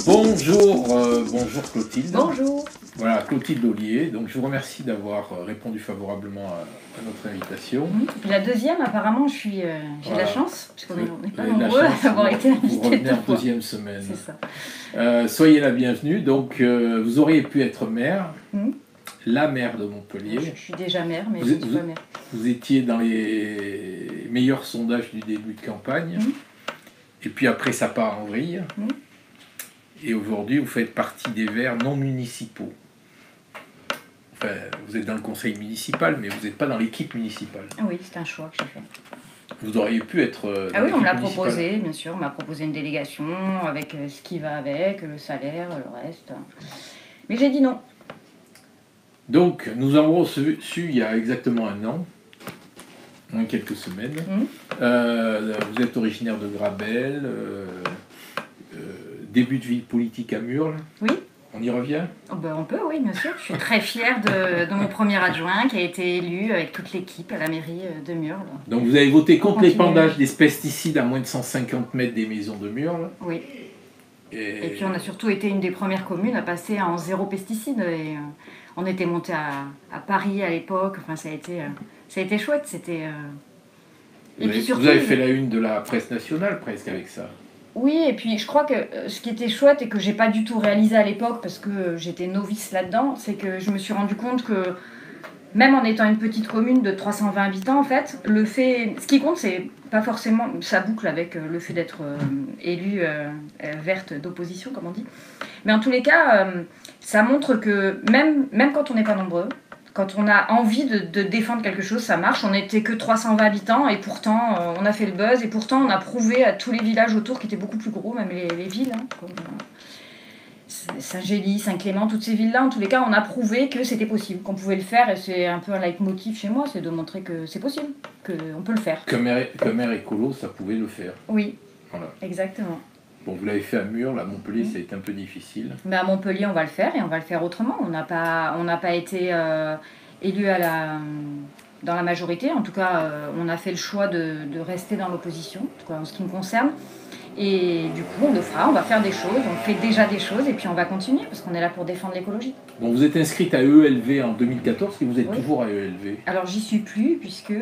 Bonjour Clotilde. Bonjour. Voilà, Clotilde Ollier. Donc je vous remercie d'avoir répondu favorablement à notre invitation. Et la deuxième, apparemment, j'ai de la chance, puisqu'on n'est pas nombreux à avoir été Vous invités revenez deux en fois. deuxième semaine. C'est ça. Soyez la bienvenue. Donc vous auriez pu être maire, Mhm. la maire de Montpellier. Je suis déjà mère, mais Vous je ne êtes- suis pas mère. Vous étiez dans les meilleurs sondages du début de campagne. Mhm. Et puis après ça part en vrille. Mhm. Et aujourd'hui vous faites partie des Verts non municipaux. Enfin, vous êtes dans le conseil municipal, mais vous n'êtes pas dans l'équipe municipale. Ah oui, c'est un choix que j'ai fait. Vous auriez pu être. Ah dans oui, on me l'a l'équipe municipale. proposé, bien sûr. On m'a proposé une délégation avec ce qui va avec, le salaire, le reste. Mais j'ai dit non. Donc, nous avons reçu il y a exactement un an, en quelques semaines. Vous êtes originaire de Grabel, début de vie politique à Murles. Oui. On y revient? Oh ben, on peut, oui, bien sûr. Je suis très fière de mon premier adjoint qui a été élu avec toute l'équipe à la mairie de Murles. Donc, vous avez voté contre Continue. l'épandage des pesticides à moins de 150 mètres des maisons de Murles. Oui. Et Et puis on a surtout été une des premières communes à passer en zéro pesticide. Et on était monté à Paris à l'époque. Enfin, ça a été chouette. C'était. vous avez fait la une de la presse nationale presque avec ça. Oui, et puis je crois que ce qui était chouette et que j'ai pas du tout réalisé à l'époque parce que j'étais novice là-dedans, c'est que je me suis rendu compte que même en étant une petite commune de 320 habitants, en fait, ce qui compte, c'est pas forcément, ça boucle avec le fait d'être élue verte d'opposition, comme on dit. Mais en tous les cas, ça montre que même quand on n'est pas nombreux, quand on a envie de défendre quelque chose, ça marche. On n'était que 320 habitants et pourtant on a fait le buzz et pourtant on a prouvé à tous les villages autour qui étaient beaucoup plus gros, même les villes, hein, comme Saint-Gély, Saint-Clément, toutes ces villes-là, en tous les cas, on a prouvé que c'était possible, qu'on pouvait le faire et c'est un peu un leitmotiv chez moi, c'est de montrer que c'est possible, qu'on peut le faire. Que maire écolo, ça pouvait le faire. Oui, Voilà. exactement. Bon, vous l'avez fait à Murles, à Montpellier, ça a été un peu difficile. Mais à Montpellier, on va le faire et on va le faire autrement. On n'a pas été élu dans la majorité. En tout cas, on a fait le choix de rester dans l'opposition, en tout cas en ce qui me concerne. Et du coup, on le fera, on va faire des choses, on fait déjà des choses et puis on va continuer parce qu'on est là pour défendre l'écologie. Bon, vous êtes inscrite à EELV en 2014 et vous êtes Oui. toujours à EELV. Alors j'y suis plus puisque... Vous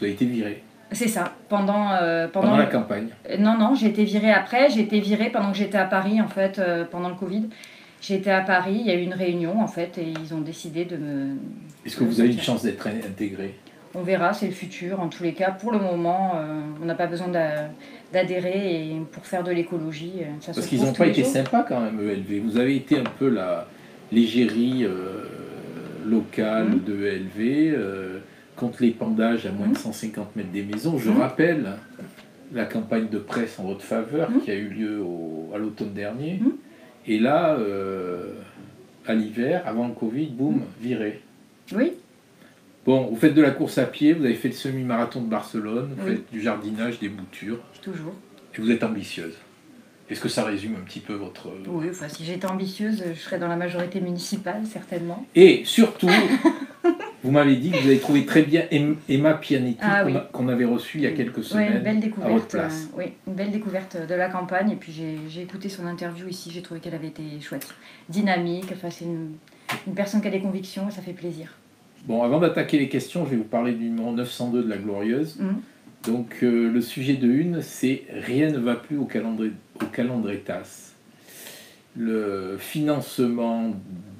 avez été virée c'est ça, pendant pendant la campagne. Non, j'ai été virée après. J'ai été virée pendant que j'étais à Paris, en fait, pendant le Covid. J'étais à Paris, il y a eu une réunion, en fait, et ils ont décidé de me... Est-ce que vous avez une chance d'être intégrée? On verra, c'est le futur. En tous les cas, pour le moment, on n'a pas besoin d'adhérer et pour faire de l'écologie. Ça se Parce qu'ils trouve n'ont tous pas les été jours. sympas quand même, EELV. Vous avez été un peu l'égérie locale de EELV contre l'épandage à moins de 150 mètres des maisons. Je rappelle la campagne de presse en votre faveur qui a eu lieu à l'automne dernier. Et là, à l'hiver, avant le Covid, boum, viré. Oui, Bon, vous faites de la course à pied, vous avez fait le semi-marathon de Barcelone, vous Oui. faites du jardinage, des boutures, toujours. et vous êtes ambitieuse. Est-ce que ça résume un petit peu votre... Oui, enfin, si j'étais ambitieuse, je serais dans la majorité municipale, certainement. Et surtout, vous m'avez dit que vous avez trouvé très bien Emma Pianetti, Ah oui. qu'on avait reçue il y a quelques Oui, semaines une belle à votre découverte. place. Oui, une belle découverte de la campagne. Et puis j'ai écouté son interview ici, j'ai trouvé qu'elle avait été chouette. Dynamique, enfin, c'est une personne qui a des convictions et ça fait plaisir. Bon, avant d'attaquer les questions, je vais vous parler du numéro 902 de la Glorieuse. Donc, le sujet de une, c'est « Rien ne va plus au Calandretas ». Le financement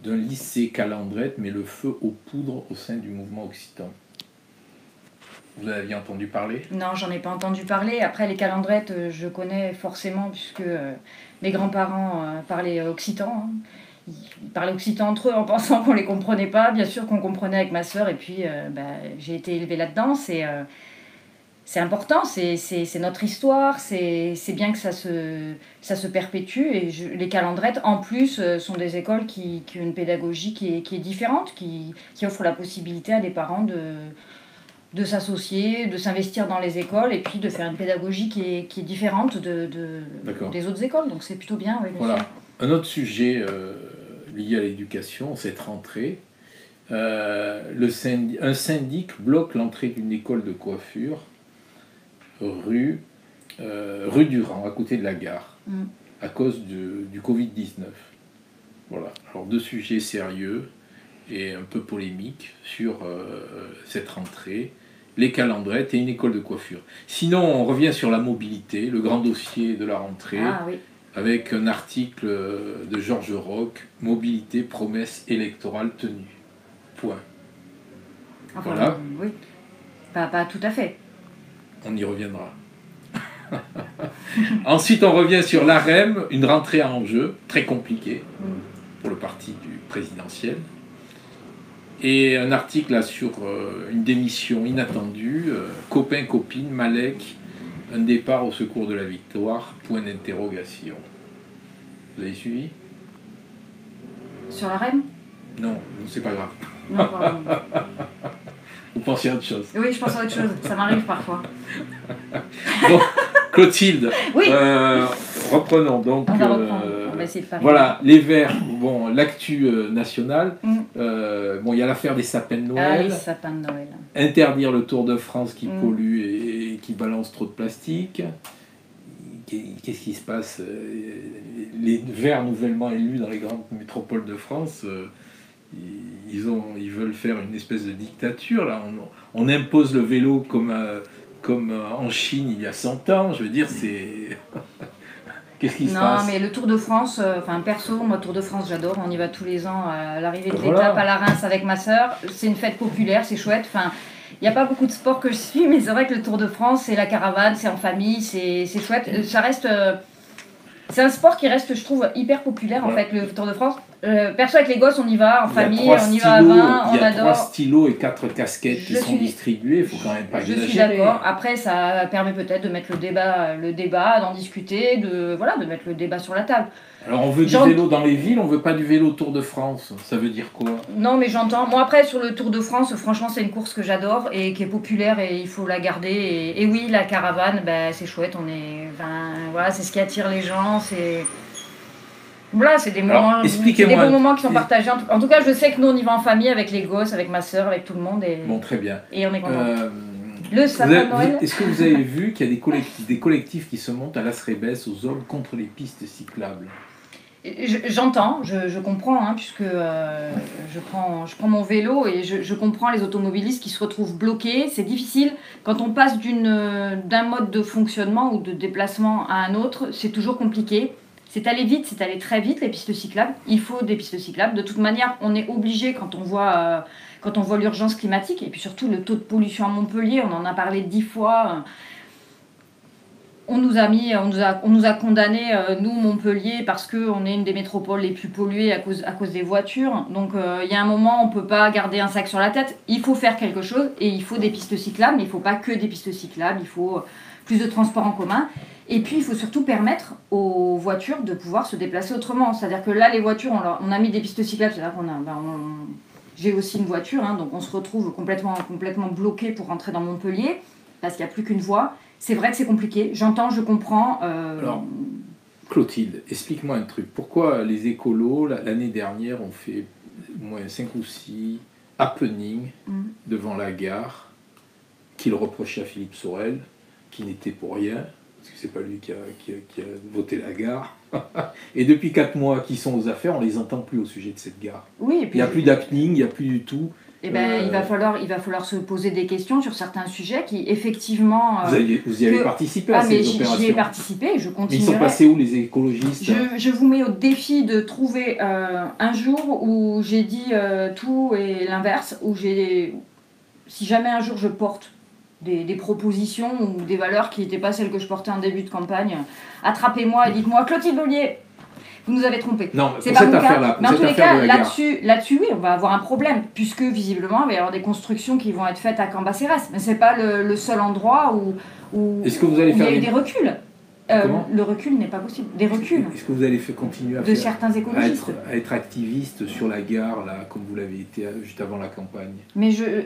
d'un lycée Calandrette met le feu aux poudres au sein du mouvement occitan. Vous en aviez entendu parler? Non, j'en ai pas entendu parler. Après, les calendrettes, je connais forcément puisque mes grands-parents parlaient occitan. Hein. Ils parlaient occitan entre eux en pensant qu'on les comprenait pas. Bien sûr qu'on comprenait avec ma sœur. Et puis, j'ai été élevée là-dedans. C'est important, c'est notre histoire. C'est bien que ça se perpétue. Et les calendrettes, en plus, sont des écoles qui ont une pédagogie qui est différente, qui offre la possibilité à des parents de s'associer, de s'investir dans les écoles et puis de faire une pédagogie qui est différente des autres écoles. Donc c'est plutôt bien. Oui, bien Voilà. sûr. Un autre sujet lié à l'éducation, cette rentrée. Un syndic bloque l'entrée d'une école de coiffure rue Durand, à côté de la gare. à cause du Covid-19. Voilà, alors 2 sujets sérieux et un peu polémiques sur cette rentrée, les calendrettes et une école de coiffure. Sinon, on revient sur la mobilité, le grand dossier de la rentrée, oui. avec un article de Georges Roch, mobilité, promesse électorale tenue. Point. Enfin, Voilà. Oui, pas tout à fait. On y reviendra. Ensuite, on revient sur l'AREM, une rentrée à enjeu, très compliquée pour le parti du présidentiel. Et un article là, sur une démission inattendue, copain, copine, Malek, un départ au secours de la victoire, point d'interrogation. Vous avez suivi? Sur la REM? Non, c'est pas grave. Non, pardon. Vous pensez à autre chose? Oui, je pense à autre chose, ça m'arrive parfois. Bon, Clotilde, Oui. Reprenons donc. On va reprendre, on va essayer de faire. Voilà, les Verts, bon, l'actu nationale. Bon, il y a l'affaire des sapins de Noël. Ah, les sapins de Noël. Interdire le Tour de France qui pollue et qui balance trop de plastique. Qu'est-ce qui se passe? Les Verts nouvellement élus dans les grandes métropoles de France, ils veulent faire une espèce de dictature. Là. On impose le vélo comme en Chine il y a 100 ans. Je veux dire, c'est... Qu'est-ce qui se passe? Non, mais le Tour de France, perso, moi Tour de France j'adore, on y va tous les ans à l'arrivée de Voilà. l'étape à la Reims avec ma sœur, c'est une fête populaire, c'est chouette, il n'y a pas beaucoup de sports que je suis, mais c'est vrai que le Tour de France, c'est la caravane, c'est en famille, c'est chouette, ça reste... c'est un sport qui reste, je trouve, hyper populaire en fait, le Tour de France. Perso avec les gosses, on y va en famille, on y va à 20, on adore. Il y a 3 stylos et 4 casquettes qui sont distribués, il faut quand même pas exagérer. Je suis d'accord. Après, ça permet peut-être de mettre le débat, d'en discuter, de mettre le débat sur la table. Alors on veut du vélo dans les villes, on veut pas du vélo Tour de France. Ça veut dire quoi? Non, mais j'entends. Moi après, sur le Tour de France, franchement, c'est une course que j'adore et qui est populaire et il faut la garder. Et oui, la caravane, c'est chouette. C'est ce qui attire les gens. C'est des moments, bons moments qui sont partagés. En tout cas, je sais que nous, on y va en famille avec les gosses, avec ma sœur, avec tout le monde. Bon, très bien. Et on est contents. Le sapin de Noël. Est-ce que vous avez vu qu'il y a des collectifs qui se montent à Las Ribes, aux hommes, contre les pistes cyclables? J'entends, je comprends, puisque je prends mon vélo et je comprends les automobilistes qui se retrouvent bloqués. C'est difficile quand on passe d'un mode de fonctionnement ou de déplacement à un autre, c'est toujours compliqué. C'est aller vite, c'est aller très vite, les pistes cyclables. Il faut des pistes cyclables. De toute manière, on est obligé quand on voit l'urgence climatique et puis surtout le taux de pollution à Montpellier, on en a parlé 10 fois. On nous a condamnés, nous, Montpellier, parce qu'on est une des métropoles les plus polluées à cause des voitures. Donc, il y a un moment, on ne peut pas garder un sac sur la tête. Il faut faire quelque chose et il faut des pistes cyclables. Mais il ne faut pas que des pistes cyclables, il faut plus de transports en commun. Et puis, il faut surtout permettre aux voitures de pouvoir se déplacer autrement. C'est-à-dire que là, les voitures, on a mis des pistes cyclables. C'est-à-dire j'ai aussi une voiture, donc on se retrouve complètement bloqué pour rentrer dans Montpellier, parce qu'il n'y a plus qu'une voie. C'est vrai que c'est compliqué, j'entends, je comprends. Alors, Clotilde, explique-moi un truc. Pourquoi les écolos, l'année dernière, ont fait au moins 5 ou 6 happenings devant la gare, qu'ils reprochaient à Philippe Sorel, qui n'était pour rien, parce que c'est pas lui qui a voté la gare. Et depuis 4 mois qu'ils sont aux affaires, on les entend plus au sujet de cette gare. Oui, et puis, il n'y a plus d'happening, il n'y a plus du tout. Il va falloir se poser des questions sur certains sujets qui, effectivement... Vous y avez participé à ces opérations? J'y ai participé et je continuerai. Mais ils sont passés où, les écologistes? Je vous mets au défi de trouver un jour où j'ai dit tout et l'inverse, si jamais un jour je porte des propositions ou des valeurs qui n'étaient pas celles que je portais en début de campagne, attrapez-moi et dites-moi, Clotilde Ollier, vous nous avez trompé. Non, c'est pas mon cas. Mais en tous les cas, là-dessus, oui, on va avoir un problème, puisque visiblement, il va y avoir des constructions qui vont être faites à Cambacérès. Mais c'est pas le seul endroit où il y a eu des reculs. Le recul n'est pas possible. Des reculs. Est-ce que vous allez continuer certains écologistes à être activiste sur la gare, là, comme vous l'avez été juste avant la campagne?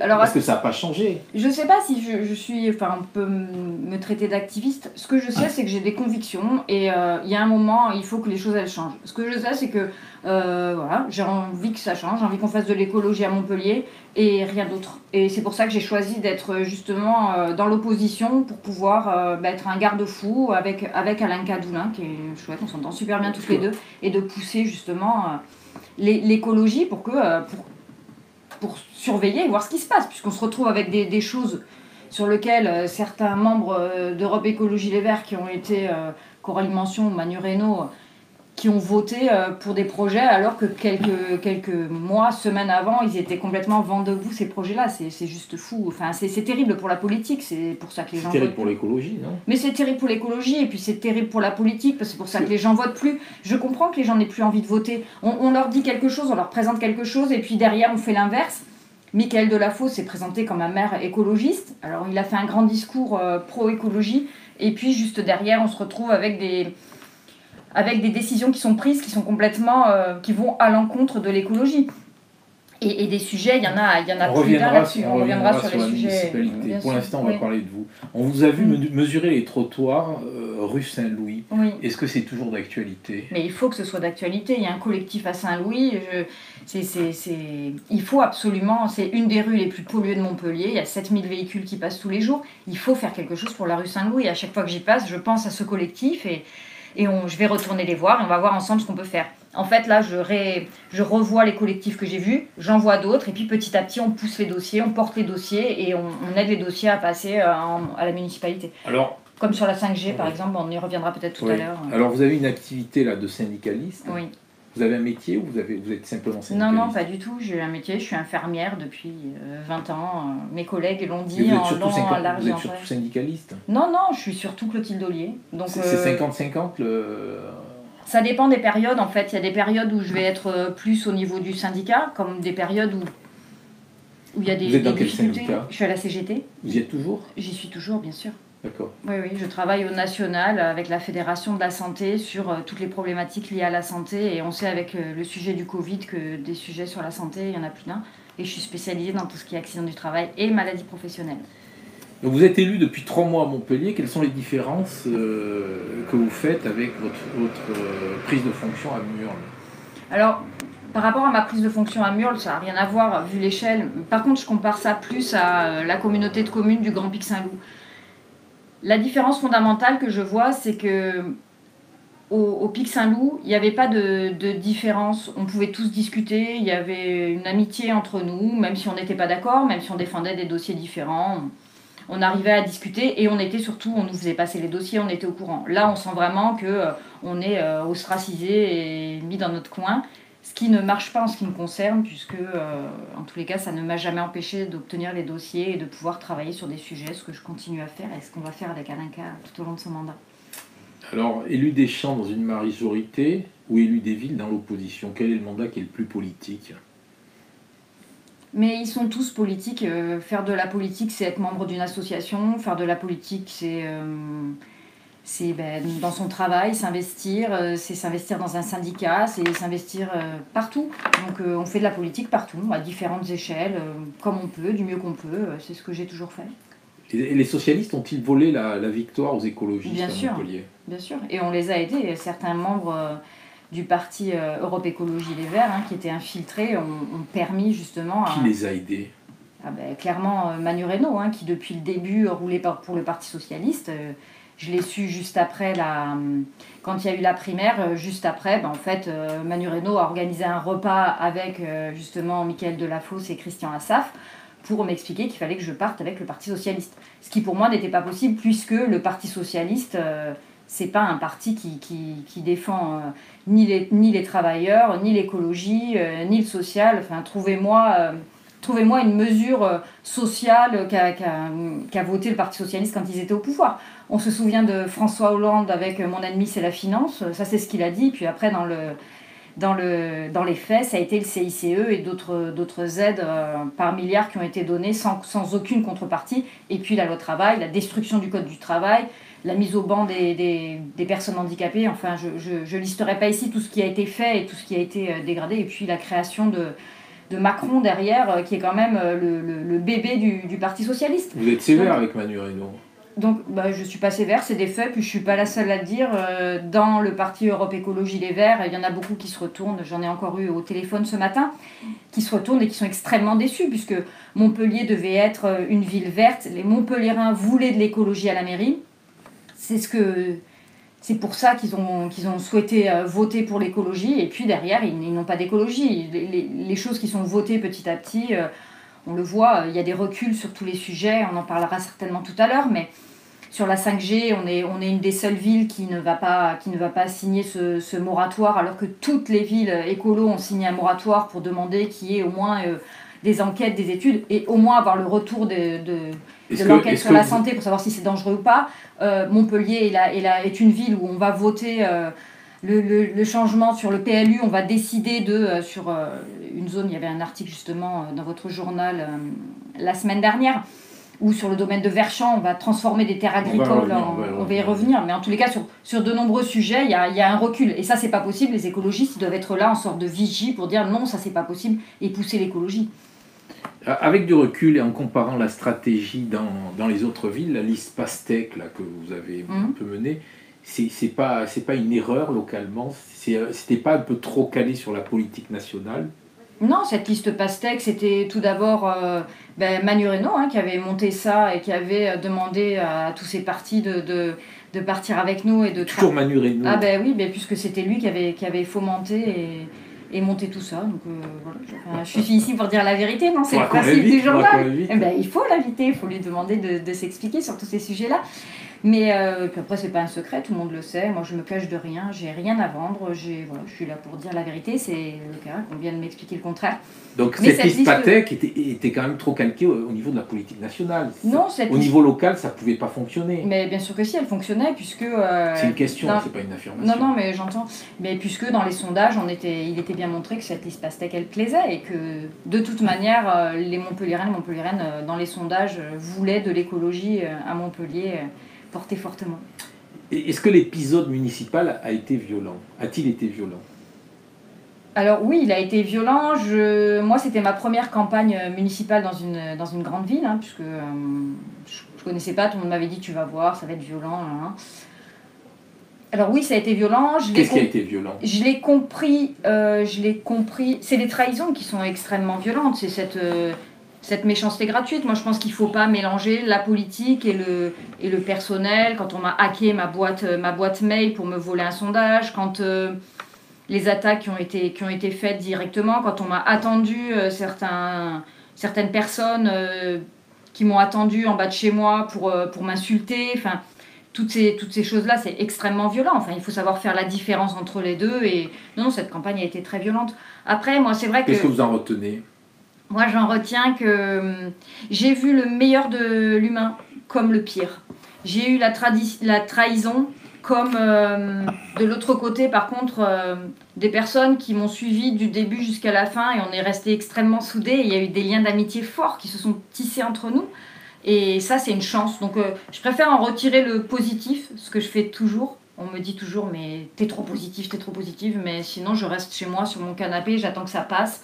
Parce que ça n'a pas changé. Je ne sais pas si je suis... on peut me traiter d'activiste. Ce que je sais, c'est que j'ai des convictions et il y a un moment, il faut que les choses, elles changent. Ce que je sais, c'est que j'ai envie que ça change, j'ai envie qu'on fasse de l'écologie à Montpellier et rien d'autre. Et c'est pour ça que j'ai choisi d'être justement dans l'opposition pour pouvoir être un garde-fou avec avec Alain Cadoulin, qui est chouette, on s'entend super bien tous les deux, et de pousser justement l'écologie pour surveiller et voir ce qui se passe, puisqu'on se retrouve avec des choses sur lesquelles certains membres d'Europe Écologie Les Verts qui ont été Coralie Mention ou Manu Reynaud, qui ont voté pour des projets alors que quelques mois, semaines avant, ils étaient complètement vent debout ces projets-là. C'est juste fou. Enfin, c'est terrible pour la politique, c'est pour ça que les gens votent. C'est terrible pour l'écologie, non? Mais c'est terrible pour l'écologie et puis c'est terrible pour la politique, parce que c'est pour ça que les gens votent plus. Je comprends que les gens n'aient plus envie de voter. On leur dit quelque chose, on leur présente quelque chose et puis derrière on fait l'inverse. Michael Delafosse s'est présenté comme un maire écologiste. Alors il a fait un grand discours pro-écologie et puis juste derrière on se retrouve avec des décisions qui sont prises, qui sont complètement, qui vont à l'encontre de l'écologie. Et des sujets, il y en a plus d'un là-dessus. On reviendra sur les sujets. Pour l'instant, on va parler de vous. On vous a vu mesurer les trottoirs rue Saint-Louis. Oui. Est-ce que c'est toujours d'actualité? Mais il faut que ce soit d'actualité. Il y a un collectif à Saint-Louis. Il faut absolument... C'est une des rues les plus polluées de Montpellier. Il y a 7000 véhicules qui passent tous les jours. Il faut faire quelque chose pour la rue Saint-Louis. Et à chaque fois que j'y passe, je pense à ce collectif et je vais retourner les voir et on va voir ensemble ce qu'on peut faire. En fait, là, je revois les collectifs que j'ai vus, j'en vois d'autres, et puis petit à petit, on pousse les dossiers, on porte les dossiers, et on aide les dossiers à passer à la municipalité. Alors, comme sur la 5G, par exemple, on y reviendra peut-être tout à l'heure. Alors, vous avez une activité là, de syndicaliste. Oui. Vous avez un métier ou vous êtes simplement syndicaliste? Non, pas du tout. J'ai un métier, je suis infirmière depuis 20 ans. Mes collègues l'ont dit en long, en large. Vous êtes surtout syndicaliste? Non, je suis surtout Clotilde Ollier. C'est 50-50 Ça dépend des périodes en fait. Il y a des périodes où je vais être plus au niveau du syndicat, comme des périodes où il y a des, vous êtes dans quel difficultés. Syndicat? Je suis à la CGT. Vous y êtes toujours? J'y suis toujours, bien sûr. D'accord. Oui, je travaille au national avec la Fédération de la santé sur toutes les problématiques liées à la santé. Et on sait avec le sujet du Covid que des sujets sur la santé, il y en a plus d'un. Et je suis spécialisée dans tout ce qui est accident du travail et maladies professionnelles. Donc vous êtes élu depuis 3 mois à Montpellier. Quelles sont les différences que vous faites avec votre prise de fonction à Murles? Alors, par rapport à ma prise de fonction à Murles, ça n'a rien à voir vu l'échelle. Par contre, je compare ça plus à la communauté de communes du Grand Pic Saint-Loup. La différence fondamentale que je vois, c'est que au Pic Saint-Loup, il n'y avait pas de différence. On pouvait tous discuter, il y avait une amitié entre nous, même si on n'était pas d'accord, même si on défendait des dossiers différents. On arrivait à discuter et on nous faisait passer les dossiers, on était au courant. Là, on sent vraiment qu'on est ostracisé et mis dans notre coin. Ce qui ne marche pas en ce qui me concerne, puisque en tous les cas, ça ne m'a jamais empêché d'obtenir les dossiers et de pouvoir travailler sur des sujets, ce que je continue à faire et ce qu'on va faire avec Alain K tout au long de son mandat. Alors, élu des Champs dans une majorité ou élu des villes dans l'opposition, quel est le mandat qui est le plus politique? Mais ils sont tous politiques. Faire de la politique, c'est être membre d'une association. Faire de la politique, c'est dans son travail, s'investir, c'est s'investir dans un syndicat, c'est s'investir partout. Donc on fait de la politique partout, à différentes échelles, comme on peut, du mieux qu'on peut. C'est ce que j'ai toujours fait. Et les socialistes ont-ils volé la victoire aux écologistes à Montpellier? Bien sûr. Et on les a aidés. Certains membres du parti Europe Écologie Les Verts, qui étaient infiltrés, ont permis justement... Qui les a aidés? Clairement, Manu Reynaud, qui depuis le début roulait pour le Parti Socialiste... Je l'ai su juste après, quand il y a eu la primaire, juste après, en fait, Manu Reynaud a organisé un repas avec justement Michael Delafosse et Christian Assaf pour m'expliquer qu'il fallait que je parte avec le Parti Socialiste. Ce qui pour moi n'était pas possible puisque le Parti Socialiste, c'est pas un parti qui défend ni les travailleurs, ni l'écologie, ni le social. Enfin, trouvez-moi une mesure sociale qu'a voté le Parti Socialiste quand ils étaient au pouvoir. On se souvient de François Hollande avec « Mon ennemi, c'est la finance ». Ça, c'est ce qu'il a dit. Puis après, dans les faits, ça a été le CICE et d'autres aides par milliards qui ont été données sans aucune contrepartie. Et puis la loi travail, la destruction du code du travail, la mise au banc des personnes handicapées. Enfin, je listerai pas ici tout ce qui a été fait et tout ce qui a été dégradé. Et puis la création de Macron derrière, qui est quand même le bébé du Parti Socialiste. Vous êtes sévère avec Manu Reynaud? Donc, je ne suis pas sévère, c'est des faits, puis je ne suis pas la seule à le dire. Dans le parti Europe Écologie Les Verts, il y en a beaucoup qui se retournent, j'en ai encore eu au téléphone ce matin, qui se retournent et qui sont extrêmement déçus, puisque Montpellier devait être une ville verte. Les Montpelliérains voulaient de l'écologie à la mairie. C'est ce que C'est pour ça qu'ils ont souhaité voter pour l'écologie, et puis derrière, ils n'ont pas d'écologie. Les choses qui sont votées petit à petit, on le voit, il y a des reculs sur tous les sujets, on en parlera certainement tout à l'heure, mais sur la 5G, on est une des seules villes qui ne va pas signer ce moratoire, alors que toutes les villes écolos ont signé un moratoire pour demander qu'il y ait au moins des enquêtes, des études, et au moins avoir le retour de l'enquête sur la santé pour savoir si c'est dangereux ou pas. Montpellier est une ville où on va voter le changement sur le PLU, on va décider sur une zone, il y avait un article justement dans votre journal la semaine dernière, ou sur le domaine de Verchamp, on va transformer des terres agricoles, on va y revenir, mais en tous les cas, sur de nombreux sujets, il y a un recul, et ça, c'est pas possible. Les écologistes, ils doivent être là en sorte de vigie pour dire non, ça, c'est pas possible, et pousser l'écologie. Avec du recul et en comparant la stratégie dans les autres villes, la liste pastèque là, que vous avez un peu menée, c'est pas une erreur localement, c'était pas un peu trop calé sur la politique nationale? Non, cette liste pastèque, c'était tout d'abord Manu Reynaud qui avait monté ça et qui avait demandé à tous ses partis de partir avec nous. Toujours Manu Reynaud. Ah oui, puisque c'était lui qui avait fomenté et monté tout ça. Donc voilà, je suis ici pour dire la vérité, non, c'est le principe du journal. Il faut l'inviter, il faut lui demander de s'expliquer sur tous ces sujets-là. Mais puis après, c'est pas un secret, tout le monde le sait. Moi, je me cache de rien, j'ai rien à vendre. Je suis là pour dire la vérité, c'est le cas. On vient de m'expliquer le contraire. Donc cette liste pastèque était quand même trop calquée au niveau de la politique nationale. Non, au niveau local, ça pouvait pas fonctionner. Mais bien sûr que si, elle fonctionnait, puisque... c'est une question, c'est pas une affirmation. Non, mais j'entends. Mais puisque dans les sondages, il était bien montré que cette liste pastèque, elle plaisait, et que de toute manière, les Montpelliéraines dans les sondages, voulaient de l'écologie à Montpellier. Porté fortement. Est-ce que l'épisode municipal a-t-il été violent? Alors oui, il a été violent. Moi, c'était ma première campagne municipale dans une grande ville, puisque je ne connaissais pas, tout le monde m'avait dit tu vas voir, ça va être violent. Alors oui, ça a été violent. Qu'est-ce qui a été violent? Je l'ai compris. C'est des trahisons qui sont extrêmement violentes. C'est cette méchanceté gratuite. Moi, je pense qu'il ne faut pas mélanger la politique et le personnel. Quand on m'a hacké ma boîte mail pour me voler un sondage, quand les attaques qui ont été faites directement, quand on m'a attendu, certaines personnes qui m'ont attendu en bas de chez moi pour m'insulter, enfin, toutes ces choses-là, c'est extrêmement violent. Enfin, il faut savoir faire la différence entre les deux. Et non, cette campagne a été très violente. Après, moi, c'est vrai que... Qu'est-ce que vous en retenez? Moi, j'en retiens que j'ai vu le meilleur de l'humain comme le pire. J'ai eu la trahison comme de l'autre côté, par contre, des personnes qui m'ont suivi du début jusqu'à la fin, et on est restés extrêmement soudés. Il y a eu des liens d'amitié forts qui se sont tissés entre nous. Et ça, c'est une chance. Donc, je préfère en retirer le positif, ce que je fais toujours. On me dit toujours, mais t'es trop positive. Mais sinon, je reste chez moi, sur mon canapé, j'attends que ça passe.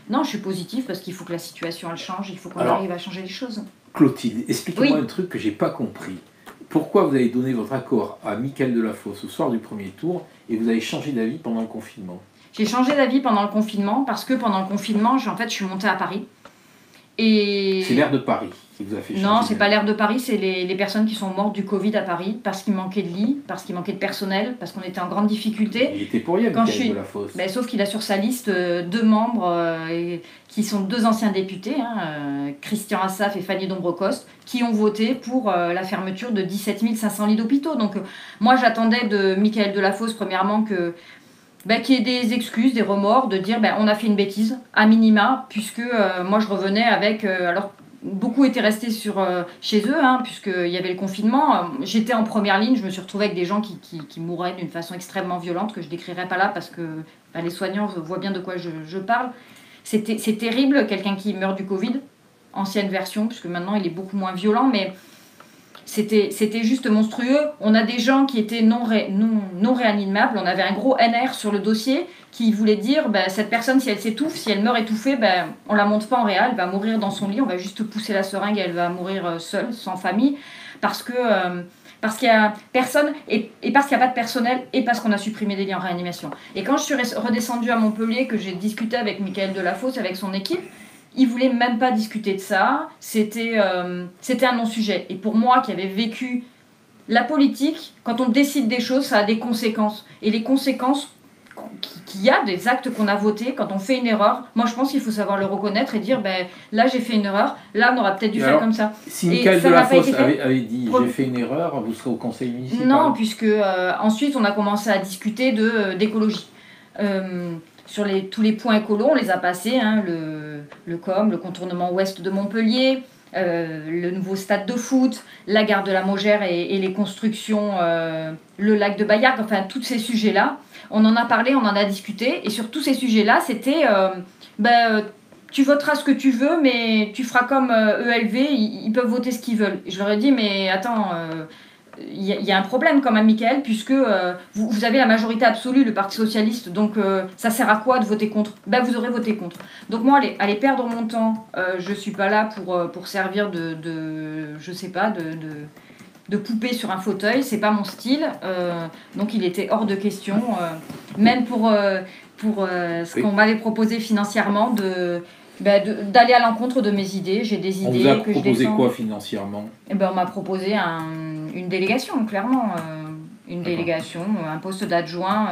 Non, je suis positive parce qu'il faut que la situation elle change, il faut qu'on arrive à changer les choses. Clotilde, expliquez-moi un truc que j'ai pas compris. Pourquoi vous avez donné votre accord à Mickaël Delafosse au soir du premier tour et vous avez changé d'avis pendant le confinement? J'ai changé d'avis pendant le confinement parce que pendant le confinement, je suis montée à Paris. Et... C'est l'air de Paris qui vous a fait changer? Non, c'est pas l'air de Paris, c'est les personnes qui sont mortes du Covid à Paris parce qu'il manquait de lits, parce qu'il manquait de personnel, parce qu'on était en grande difficulté. Il était pour rien, Mickaël Delafosse. Sauf qu'il a sur sa liste deux membres qui sont deux anciens députés, Christian Assaf et Fanny Dombrecoste, qui ont voté pour la fermeture de 17 500 lits d'hôpitaux. Donc moi, j'attendais de Mickaël Delafosse, premièrement, qu'il y ait des excuses, des remords, de dire on a fait une bêtise, à minima, puisque moi je revenais avec... alors beaucoup étaient restés chez eux, puisqu'il y avait le confinement. J'étais en première ligne, je me suis retrouvée avec des gens qui mouraient d'une façon extrêmement violente, que je ne décrirai pas là, parce que les soignants voient bien de quoi je parle. C'est terrible, quelqu'un qui meurt du Covid, ancienne version, puisque maintenant il est beaucoup moins violent, mais... C'était juste monstrueux. On a des gens qui étaient non réanimables. On avait un gros NR sur le dossier qui voulait dire cette personne, si elle s'étouffe, si elle meurt étouffée, on la monte pas en réa, elle va mourir dans son lit, on va juste pousser la seringue et elle va mourir seule, sans famille, parce qu'il y a personne et parce qu'il n'y a pas de personnel et parce qu'on a supprimé des lits en réanimation. Et quand je suis redescendue à Montpellier, que j'ai discuté avec Mickaël Delafosse, avec son équipe, il ne voulait même pas discuter de ça, c'était un non-sujet. Et pour moi, qui avais vécu la politique, quand on décide des choses, ça a des conséquences. Et les conséquences qu'il y a des actes qu'on a votés, quand on fait une erreur, moi je pense qu'il faut savoir le reconnaître et dire ben, là j'ai fait une erreur, là on aurait peut-être dû faire comme ça. Si Michael Delafosse avait dit j'ai fait une erreur, vous serez au conseil municipal? Non, puisque ensuite on a commencé à discuter d'écologie. Sur tous les points écolos, on les a passés, hein, le COM, le contournement ouest de Montpellier, le nouveau stade de foot, la gare de la Mogère et les constructions, le lac de Bayargues, enfin tous ces sujets-là. On en a parlé, on en a discuté, et sur tous ces sujets-là, c'était tu voteras ce que tu veux, mais tu feras comme ELV, ils peuvent voter ce qu'ils veulent. Et je leur ai dit, mais attends, il y a un problème quand même, Michael, puisque vous avez la majorité absolue, le Parti Socialiste, donc ça sert à quoi de voter contre? Ben, vous aurez voté contre. Donc moi, aller perdre mon temps, je ne suis pas là pour servir je sais pas, de poupée sur un fauteuil, c'est pas mon style, donc il était hors de question, même pour ce qu'on m'avait proposé financièrement, d'aller à l'encontre de mes idées. J'ai des idées que je défends. On vous a proposé quoi financièrement? On m'a proposé une délégation, clairement, une délégation, un poste d'adjoint.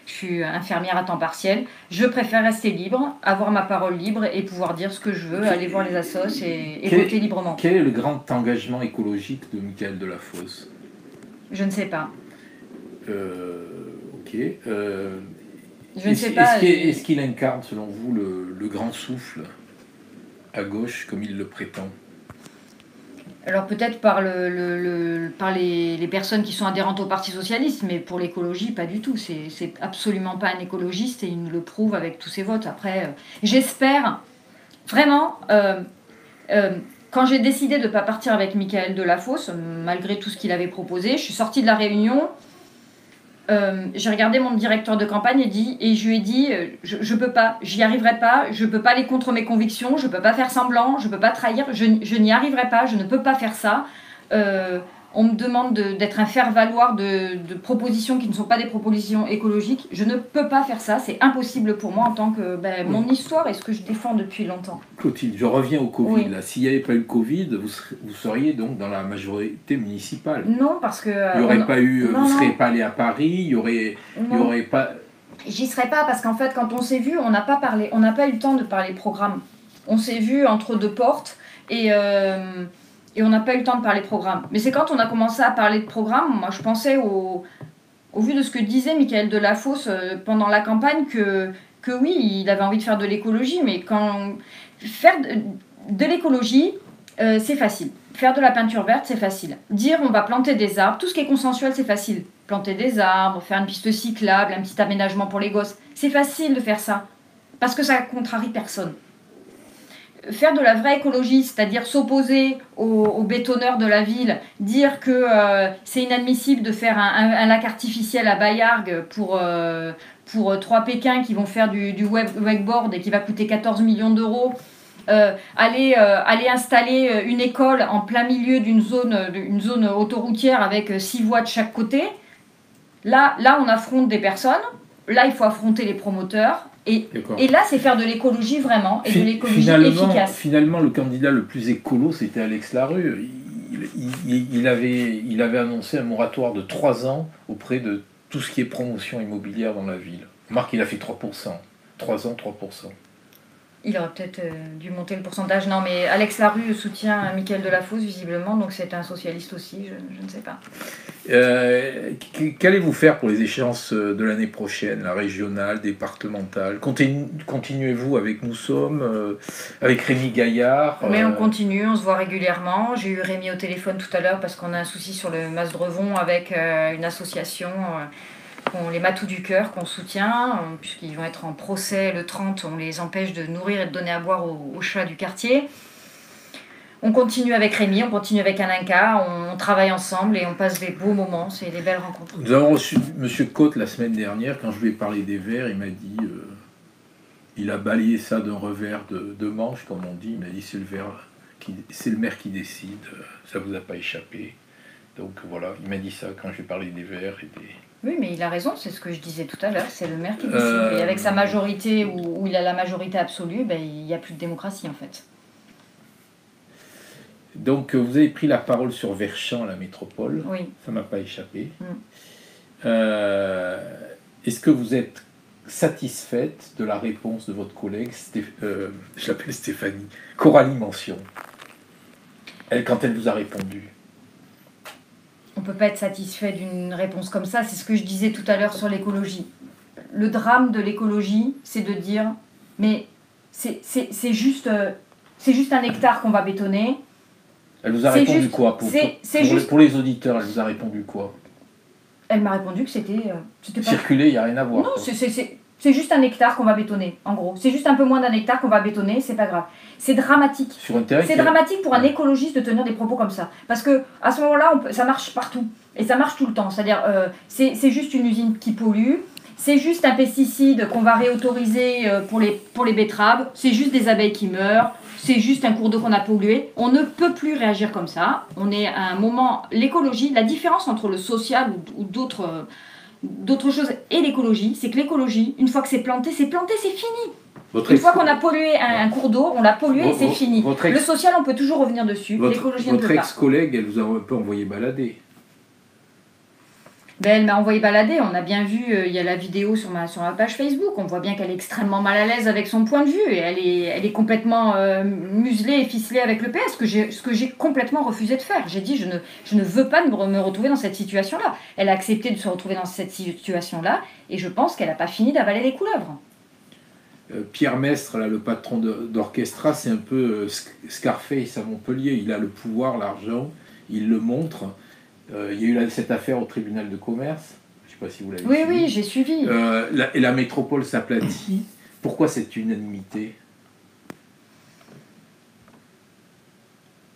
Je suis infirmière à temps partiel. Je préfère rester libre, avoir ma parole libre et pouvoir dire ce que je veux, aller voir les assos et voter librement. Quel est le grand engagement écologique de Michael Delafosse? Je ne sais pas. Ok. Je ne sais pas. Est-ce qu'il incarne, selon vous, le grand souffle à gauche, comme il le prétend? Alors peut-être par les personnes qui sont adhérentes au Parti Socialiste, mais pour l'écologie, pas du tout. C'est absolument pas un écologiste et il nous le prouve avec tous ses votes. Après, j'espère vraiment, quand j'ai décidé de ne pas partir avec Michael Delafosse, malgré tout ce qu'il avait proposé, je suis sortie de la réunion, j'ai regardé mon directeur de campagne et je lui ai dit je peux pas, j'y arriverai pas, je peux pas aller contre mes convictions, je peux pas faire semblant, je peux pas trahir, je n'y arriverai pas, je ne peux pas faire ça. On me demande d'être un faire-valoir de propositions qui ne sont pas des propositions écologiques. Je ne peux pas faire ça, c'est impossible pour moi en tant que mon histoire et ce que je défends depuis longtemps. Clotilde, je reviens au Covid. Oui. S'il n'y avait pas eu le Covid, vous seriez donc dans la majorité municipale? Non, parce que... il y aurait pas eu, vous ne seriez pas allé à Paris, il y aurait pas... J'y serais pas parce qu'en fait, quand on s'est vu, on n'a pas parlé, on n'a pas eu le temps de parler programme. On s'est vu entre deux portes et on n'a pas eu le temps de parler programme. Mais c'est quand on a commencé à parler de programme, moi je pensais au vu de ce que disait Michael Delafosse pendant la campagne que oui, il avait envie de faire de l'écologie, mais faire de l'écologie, c'est facile. Faire de la peinture verte, c'est facile. Dire on va planter des arbres, tout ce qui est consensuel, c'est facile. Planter des arbres, faire une piste cyclable, un petit aménagement pour les gosses, c'est facile de faire ça, parce que ça contrarie personne. Faire de la vraie écologie, c'est-à-dire s'opposer aux bétonneurs de la ville, dire que c'est inadmissible de faire un lac artificiel à Bayargues pour 3 Pékins qui vont faire du wakeboard et qui va coûter 14 millions d'euros, aller installer une école en plein milieu d'une zone autoroutière avec 6 voies de chaque côté. Là, on affronte des personnes. Là, il faut affronter les promoteurs. Et là, c'est faire de l'écologie vraiment, et de l'écologie efficace. Finalement, le candidat le plus écolo, c'était Alex Larue. Il avait annoncé un moratoire de 3 ans auprès de tout ce qui est promotion immobilière dans la ville. Remarque, il a fait 3%. 3 ans, 3%. Il aurait peut-être dû monter le pourcentage. Non, mais Alex Larue soutient Michael Delafosse, visiblement, donc c'est un socialiste aussi, je ne sais pas. Qu'allez-vous faire pour les échéances de l'année prochaine, la régionale, départementale? Continuez-vous avec Nous Sommes, avec Rémi Gaillard? Mais on continue, on se voit régulièrement. J'ai eu Rémi au téléphone tout à l'heure parce qu'on a un souci sur le Mas de Revon avec une association... les Matous du Cœur qu'on soutient, puisqu'ils vont être en procès le 30, on les empêche de nourrir et de donner à boire aux chats du quartier. On continue avec Rémi, on continue avec Aninka, on travaille ensemble et on passe des beaux moments, c'est des belles rencontres. Nous avons reçu M. Côte la semaine dernière, quand je lui ai parlé des Verts, il m'a dit, il a balayé ça d'un revers de manche, comme on dit, il m'a dit c'est le maire qui décide, ça vous a pas échappé. Donc voilà, il m'a dit ça quand je lui ai parlé des Verts et des... Oui, mais il a raison, c'est ce que je disais tout à l'heure, c'est le maire qui décide. Et avec sa majorité, où il a la majorité absolue, il n'y a plus de démocratie en fait. Donc, vous avez pris la parole sur Verchamp, la métropole. Oui. Ça ne m'a pas échappé. Est-ce que vous êtes satisfaite de la réponse de votre collègue, je l'appelle Stéphanie, Coralie Mention, quand elle vous a répondu? On ne peut pas être satisfait d'une réponse comme ça. C'est ce que je disais tout à l'heure sur l'écologie. Le drame de l'écologie, c'est de dire, mais c'est juste un hectare qu'on va bétonner. Elle vous a répondu quoi pour les auditeurs, elle vous a répondu quoi? Elle m'a répondu que c'était pas... Circuler, il n'y a rien à voir. Non, c'est juste un hectare qu'on va bétonner, en gros. C'est juste un peu moins d'un hectare qu'on va bétonner, c'est pas grave. C'est dramatique. C'est dramatique pour un écologiste de tenir des propos comme ça. Parce que à ce moment-là, ça marche partout. Et ça marche tout le temps. C'est-à-dire, c'est juste une usine qui pollue. C'est juste un pesticide qu'on va réautoriser pour les betteraves. C'est juste des abeilles qui meurent. C'est juste un cours d'eau qu'on a pollué. On ne peut plus réagir comme ça. On est à un moment... L'écologie, la différence entre le social ou d'autres choses et l'écologie, c'est que l'écologie, une fois que c'est planté, c'est fini. Une fois qu'on a pollué un cours d'eau, on l'a pollué et c'est fini. Le social, on peut toujours revenir dessus. L'écologie, on ne peut pas. Votre ex-collègue, elle vous a un peu envoyé balader. Ben, elle m'a envoyé balader, on a bien vu, il y a la vidéo sur ma page Facebook, on voit bien qu'elle est extrêmement mal à l'aise avec son point de vue, et elle est complètement muselée et ficelée avec le PS, ce que j'ai complètement refusé de faire. J'ai dit, je ne veux pas me retrouver dans cette situation-là. Elle a accepté de se retrouver dans cette situation-là, et je pense qu'elle n'a pas fini d'avaler les couleuvres. Pierre Mestre, là, le patron d'Orchestra, c'est un peu Scarface à Montpellier, il a le pouvoir, l'argent, il le montre. Il y a eu cette affaire au tribunal de commerce, je ne sais pas si vous l'avez suivi. Oui, j'ai suivi. Et la métropole s'aplatit. Pourquoi cette unanimité?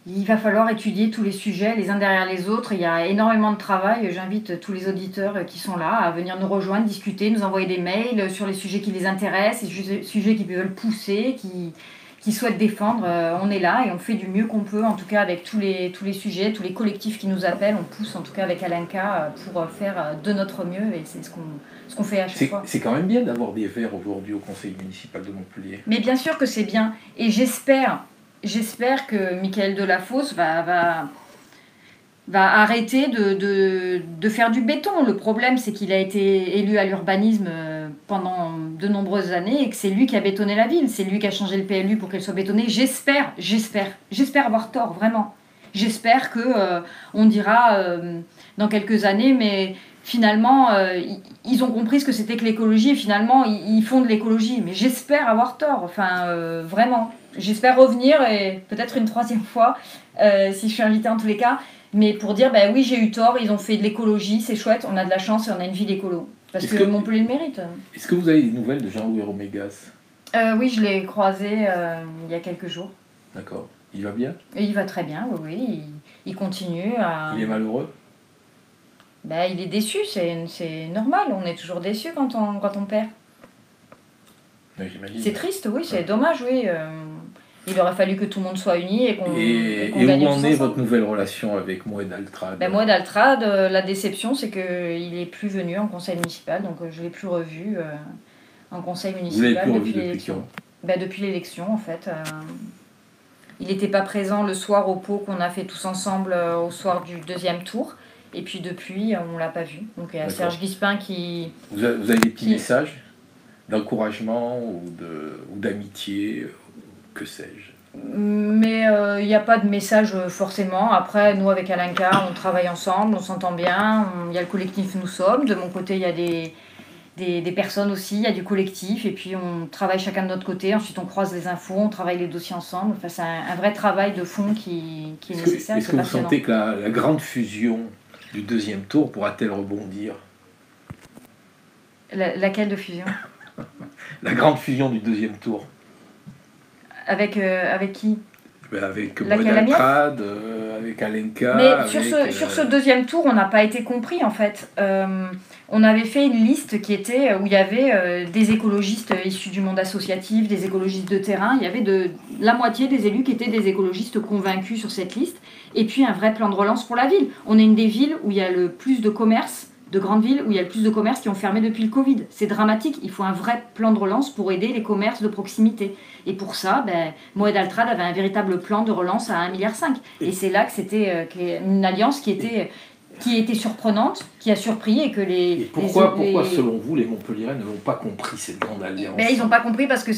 Il va falloir étudier tous les sujets, les uns derrière les autres. Il y a énormément de travail. J'invite tous les auditeurs qui sont là à venir nous rejoindre, discuter, nous envoyer des mails sur les sujets qui les intéressent, les sujets qui veulent pousser, qui souhaitent défendre. On est là et on fait du mieux qu'on peut, en tout cas avec tous les sujets, tous les collectifs qui nous appellent. On pousse en tout cas avec Alenka pour faire de notre mieux et c'est ce qu'on fait à chaque fois. C'est quand même bien d'avoir des verts aujourd'hui au conseil municipal de Montpellier. Mais bien sûr que c'est bien et j'espère que Michaël Delafosse va arrêter de faire du béton. Le problème, c'est qu'il a été élu à l'urbanisme pendant de nombreuses années et que c'est lui qui a bétonné la ville. C'est lui qui a changé le PLU pour qu'elle soit bétonnée. J'espère avoir tort, vraiment. J'espère qu'on dira dans quelques années, mais finalement, ils ont compris ce que c'était que l'écologie et finalement, ils font de l'écologie. Mais j'espère avoir tort, vraiment. J'espère revenir et peut-être une troisième fois, si je suis invitée en tous les cas, mais pour dire, oui, j'ai eu tort, ils ont fait de l'écologie, c'est chouette, on a de la chance et on a une vie d'écolo. Parce que Montpellier le mérite. Est-ce que vous avez des nouvelles de Jean-Louis Romégas? Oui, je l'ai croisé il y a quelques jours. D'accord. Il va bien? Et il va très bien, oui. Il continue à... Il est malheureux? Il est déçu, c'est normal, on est toujours déçu quand on perd. C'est triste, oui, c'est dommage, oui. Il aurait fallu que tout le monde soit uni et qu'on gagne. Et où en est votre nouvelle relation avec Moed Altrad? Moed Altrad, la déception, c'est qu'il n'est plus venu en conseil municipal, donc je ne l'ai plus revu en conseil municipal depuis l'élection. Depuis l'élection, en fait. Il n'était pas présent le soir au pot qu'on a fait tous ensemble au soir du deuxième tour. Et puis depuis, on ne l'a pas vu. Donc il y a Serge Guispin qui... Vous avez des petits messages d'encouragement ou d'amitié, que sais-je? Mais il n'y a pas de message forcément. Après, nous avec Alenka, on travaille ensemble, on s'entend bien. Il y a le collectif Nous Sommes. De mon côté, il y a des personnes aussi, il y a du collectif. Et puis on travaille chacun de notre côté. Ensuite, on croise les infos, on travaille les dossiers ensemble. Enfin, c'est un vrai travail de fond qui est nécessaire. Est-ce que vous sentez que la grande fusion du deuxième tour pourra-t-elle rebondir? Laquelle de fusion? La grande fusion du deuxième tour. Avec qui? Avec Moed Altrad, avec Alenka. Mais sur ce deuxième tour, on n'a pas été compris en fait. On avait fait une liste où il y avait des écologistes issus du monde associatif, des écologistes de terrain. Il y avait la moitié des élus qui étaient des écologistes convaincus sur cette liste. Et puis un vrai plan de relance pour la ville. On est une des villes où il y a le plus de commerce de grandes villes où il y a le plus de commerces qui ont fermé depuis le Covid. C'est dramatique. Il faut un vrai plan de relance pour aider les commerces de proximité. Et pour ça, Moed Altrad avait un véritable plan de relance à 1,5 milliard. Et c'est là que c'était une alliance qui était surprenante, qui a surpris et que Et pourquoi, selon vous, les Montpelliérains ne l'ont pas compris, cette grande alliance? Ils n'ont pas compris parce que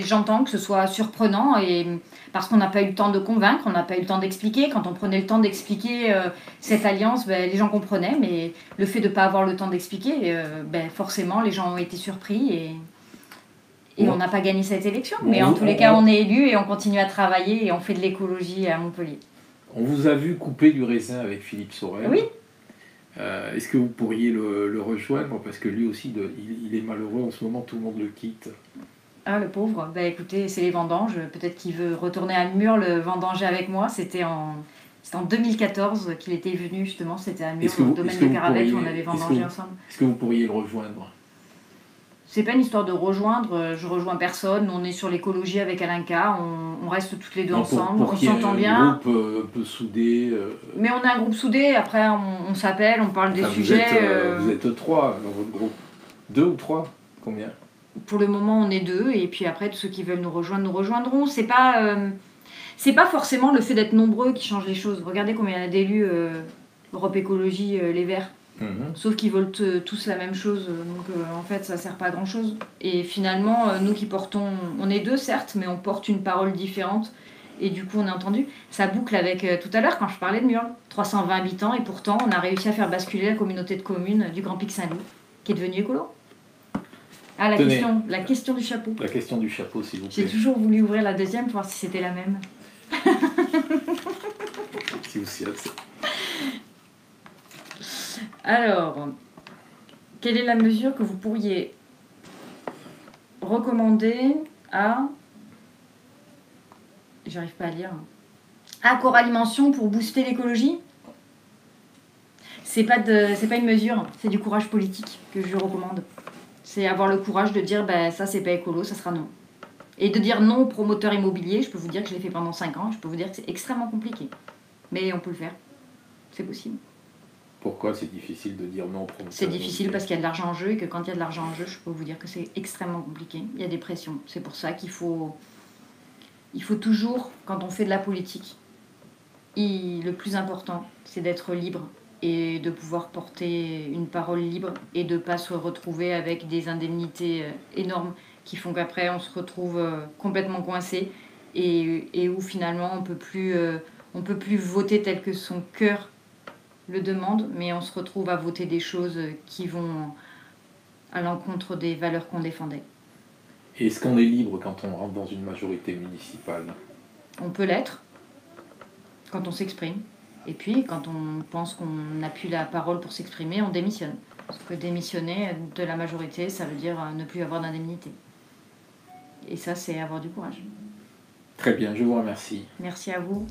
j'entends que ce soit surprenant et parce qu'on n'a pas eu le temps de convaincre, on n'a pas eu le temps d'expliquer. Quand on prenait le temps d'expliquer cette alliance, les gens comprenaient, mais le fait de ne pas avoir le temps d'expliquer, forcément, les gens ont été surpris et on n'a pas gagné cette élection. Mais en tous les cas, on est élus et on continue à travailler et on fait de l'écologie à Montpellier. On vous a vu couper du raisin avec Philippe Sorel. Oui. Est-ce que vous pourriez le rejoindre? Parce que lui aussi, il est malheureux en ce moment, tout le monde le quitte. Ah, le pauvre. Écoutez, c'est les vendanges. Peut-être qu'il veut retourner à Mur le vendanger avec moi. C'était en 2014 qu'il était venu, justement. C'était à Mur, au domaine de Caravette, où on avait vendangé ensemble. Est-ce que vous pourriez le rejoindre? C'est pas une histoire de rejoindre, je rejoins personne, on est sur l'écologie avec Alinka, on reste toutes les deux ensemble, on s'entend bien. Pour qu'il y ait un groupe un peu soudé. Mais on a un groupe soudé, après on s'appelle, on parle des sujets. Vous êtes 3 dans votre groupe. 2 ou 3? Combien? Pour le moment on est 2, et puis après tous ceux qui veulent nous rejoindre nous rejoindront. C'est pas forcément le fait d'être nombreux qui change les choses. Regardez combien il y a d'élus Europe Écologie, les Verts. Sauf qu'ils veulent tous la même chose, donc en fait ça sert pas à grand chose. Et finalement, nous qui portons, on est 2 certes, mais on porte une parole différente, et du coup on est entendu. Ça boucle avec tout à l'heure quand je parlais de Murle, 320 habitants, et pourtant on a réussi à faire basculer la communauté de communes du Grand Pic Saint-Loup, qui est devenue écolo. Ah, la question du chapeau. La question du chapeau, s'il vous plaît. J'ai toujours voulu ouvrir la deuxième pour voir si c'était la même. Si vous s'y acceptez. Alors, quelle est la mesure que vous pourriez recommander à... J'arrive pas à lire. À Coralie Mention pour booster l'écologie? C'est pas une mesure, c'est du courage politique que je lui recommande. C'est avoir le courage de dire ça c'est pas écolo, ça sera non. Et de dire non aux promoteurs immobiliers, je peux vous dire que je l'ai fait pendant 5 ans, je peux vous dire que c'est extrêmement compliqué. Mais on peut le faire, c'est possible. Pourquoi c'est difficile de dire non aux promoteurs? C'est difficile parce qu'il y a de l'argent en jeu et que quand il y a de l'argent en jeu, je peux vous dire que c'est extrêmement compliqué. Il y a des pressions. C'est pour ça qu'il faut toujours, quand on fait de la politique, le plus important, c'est d'être libre et de pouvoir porter une parole libre et de ne pas se retrouver avec des indemnités énormes qui font qu'après on se retrouve complètement coincé et où finalement on peut plus voter tel que son cœur le demande, mais on se retrouve à voter des choses qui vont à l'encontre des valeurs qu'on défendait. Et est-ce qu'on est libre quand on rentre dans une majorité municipale? On peut l'être quand on s'exprime. Et puis, quand on pense qu'on n'a plus la parole pour s'exprimer, on démissionne. Parce que démissionner de la majorité, ça veut dire ne plus avoir d'indemnité. Et ça, c'est avoir du courage. Très bien, je vous remercie. Merci à vous.